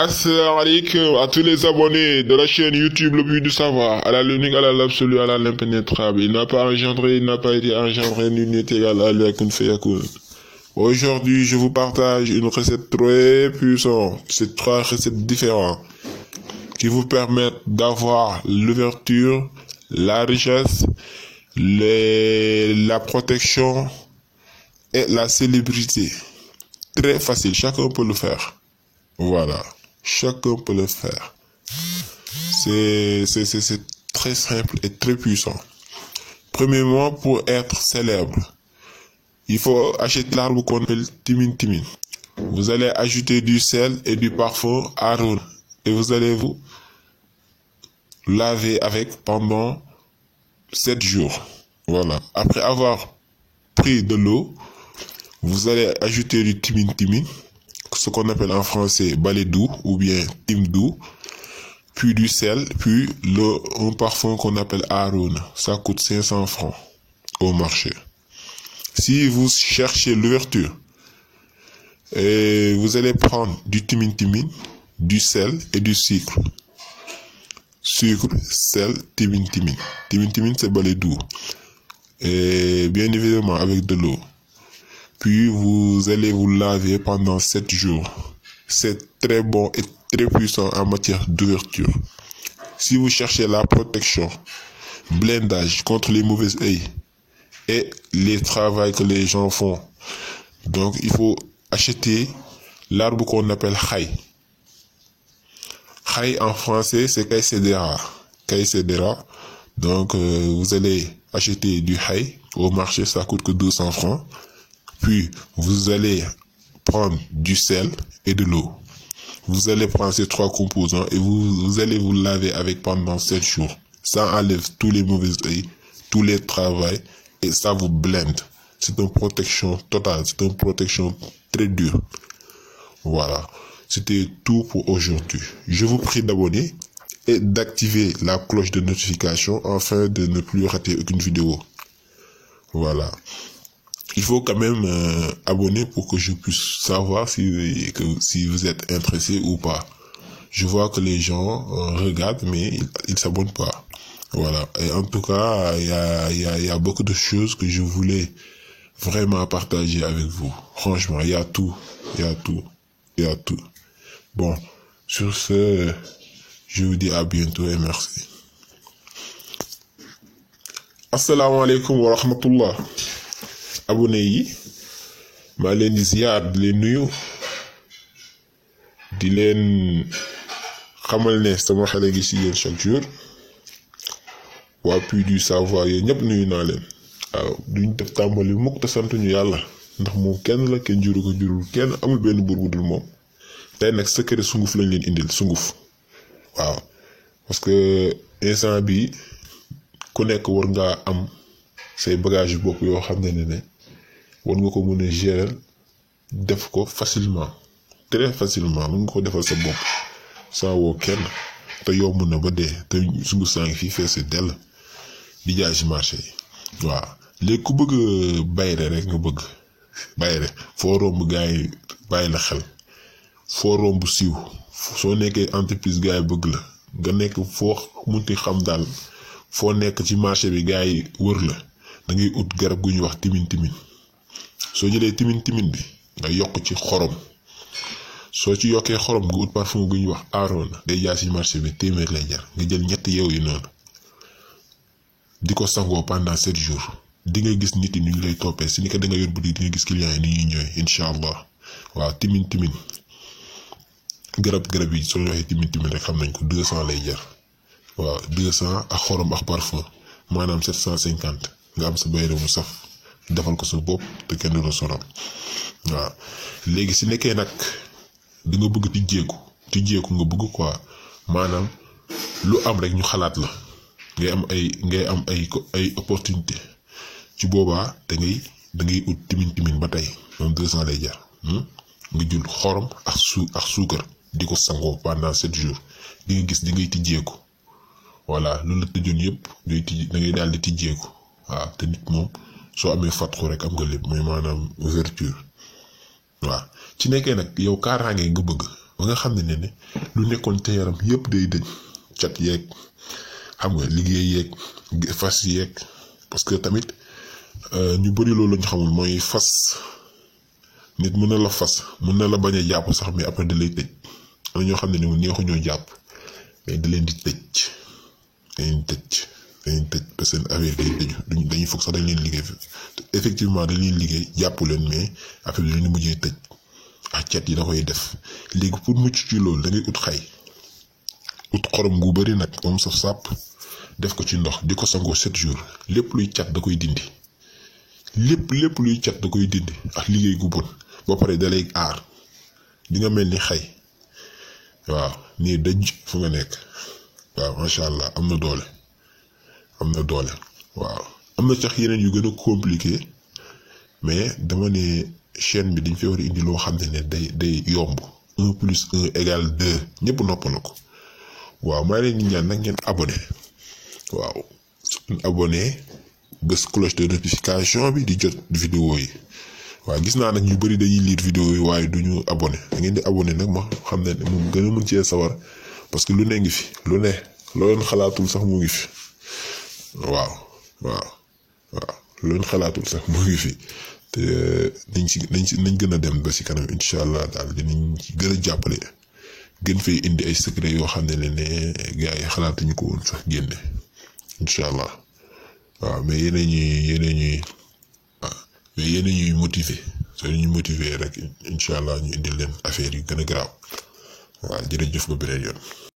Assalamu alaikum à tous les abonnés de la chaîne YouTube Le But du Savoir, à la l'unique, à l'absolu, à la l'impénétrable. Il n'a pas engendré, il n'a pas été engendré, nul n'est égal à lui, kun fayakun. Aujourd'hui, je vous partage une recette très puissante. C'est 3 recettes différentes qui vous permettent d'avoir l'ouverture, la richesse, la protection et la célébrité. Très facile, chacun peut le faire. Voilà, chacun peut le faire. C'est très simple et très puissant. Premièrement, pour être célèbre, il faut acheter l'arbre qu'on appelle timin timin. Vous allez ajouter du sel et du parfum Haroun et vous allez vous laver avec pendant 7 jours. Voilà. Après avoir pris de l'eau, vous allez ajouter du timin timin, ce qu'on appelle en français balai doux ou bien timdou, puis du sel, puis un parfum qu'on appelle Haroun. Ça coûte 500 francs au marché. Si vous cherchez l'ouverture, vous allez prendre du timin timin, du sel et du sucre. Sucre, sel, timin timin. Timin timin, c'est balai doux. Et bien évidemment avec de l'eau. Puis vous allez vous laver pendant 7 jours. C'est très bon et très puissant en matière d'ouverture. Si vous cherchez la protection, blindage contre les mauvais œils et les travaux que les gens font, donc il faut acheter l'arbre qu'on appelle khay. Khay en français c'est Caïcédéra. Caïcédéra. Donc vous allez acheter du khay au marché, ça coûte que 200 francs. Puis, vous allez prendre du sel et de l'eau. Vous allez prendre ces 3 composants et vous allez vous laver avec pendant 7 jours. Ça enlève tous les mauvais œils, tous les travaux et ça vous blende. C'est une protection totale, c'est une protection très dure. Voilà. C'était tout pour aujourd'hui. Je vous prie d'abonner et d'activer la cloche de notification afin de ne plus rater aucune vidéo. Voilà. Il faut quand même abonner pour que je puisse savoir si vous êtes intéressé ou pas. Je vois que les gens regardent mais ils s'abonnent pas. Voilà. Et en tout cas, il y a beaucoup de choses que je voulais vraiment partager avec vous. Franchement, il y a tout. Bon, sur ce, je vous dis à bientôt et merci. Assalamu alaikum wa rahmatullah. Abonné yi maa leen di ziar di leen nuyu di leen xamal ne sama xel gi ci yéen chaque jour waa Puy du Savoir yéen ñëpp nuyu naa leen. waaw duñ def tàmbali mukk te sant ñu yàlla ndax moom kenn la kenn juru ko jurul kenn amul benn buur bu dul moom. tey nag secret sunguf lañ leen indil sunguf waaw parce que instant bi ku nekk war ngaa am say bagage yu bopp yoo xam ne war nga ko mën a gérer def ko facilement très facilement mën nga ko defal sa bopp saa woo kenn te yomb na ba dee te sunguf saa ngi fii fees dell di jaay ci marché yi. waaw léegi ku bëgg bayre rek nga bëgg bayre foo romb gars yi bàyyi la xel foo romb siiw soo nekkee entreprise gars yi bëgg la nga nekk foo munti xam daal foo nekk ci marché bi gars yi wër la da ngay ut garab gu ñuy wax timin timin. soo jëlee timin timin bi nga yokk ci xorom soo ci yokkee xorom nga ut parfum gu ñuy wax Haroun day jaay ci marché bi téeméer lay jar nga jël ñetti yeew yi noonu di ko sangoo pendant 7 jours di nga gis nit yi ñu lay toppee si ni ko da nga yor boutique di nga gis clients yi ni ñuy ñëwee incha allah. waaw timin timin garab yi soo waxee timin timin rek xam nañ ko 200 lay jar waaw 200 ak xorom ak parfum maanaam 750 nga am sa bayre mu saf. defal ko sa bopp te kenn du la sonal. waaw léegi si nekkee nag da nga bëgg tijjeeku nga bëgg quoi maanaam lu am rek ñu xalaat la ngay am ay opportunité ci boobaa da ngay ut timin timin ba tey moom 200 lay jar nga jël xorom ak suukar di ko sangoo pendant 7 jours di nga gis di ngay tijjeeku. voilà loolu la tëjoon yëpp da ngay daal di tijjeeku. waaw te nit moom soo amee fatxu rek am nga lépp mooy maanaam ouverture. waaw ci nekkee nag yow kaaraange nga bëgg ba nga xam ne lu nekkoon te yaram yëpp day dëñ cat yeeg xam nga liggéey yeeg fas yeeg parce que tamit ñu bëri loolu lañu xamul mooy fas nit mën na la fas mën na la bañ a jàpp sax mais après da lay tëj am na ñoo xam ne ni neexu ñoo jàpp mais da leen di tëj dañuy tëj parce que seen affaire day tëju dañuy foog sax dañ leen liggéey effectivement dañ leen liggéey jàpp leen mais affaire bi dañu mujjee tëj ak cat yi da koy def léegi pour mucc ci loolu da ngay ut xay ut xorom gu bari nag moom saf sàpp def ko ci ndox di ko sangoo 7 jours lépp luy cat da koy dindi lépp luy cat da koy dindi ak liggéey gu bon ba pare da lay aar di nga mel ni xay waaw nii dëj fu nga nekk waaw macha allah am na doole waaw am na sax yeneen yu gën a compliqué mais dama ne chaîne bi dañ fi war a indi loo xam ne day yomb 1 + 1 = 2 ñëpp noppal ko waaw maa leen di ñaan nag ngeen abonné waaw suñ abonné bés cloche de notification bi di jot vidéo yi waaw gis naa nag ñu bari dañuy lire vidéo yi waaye duñu abonné da ngeen di abonné nag ma xam ne moom gën a mën cee sawar parce que lu ne ngi fi lu ne loo leen xalaatul sax mu ngi fi waaw loo leen xalaatul sax mu ngi fi te nañ gën a dem ba ci kanam incha allah daal dinañ ci gën a jàppale gën fay indi ay secret yoo xam ne gars yi xalaatuñu ko woon sax génne incha allah waaw mais yéen ñuy motiver soo ñu motiver rek incha allah ñu indil leen affaire yu gën a garaaw waaw jërëjëf ba beneen yoon.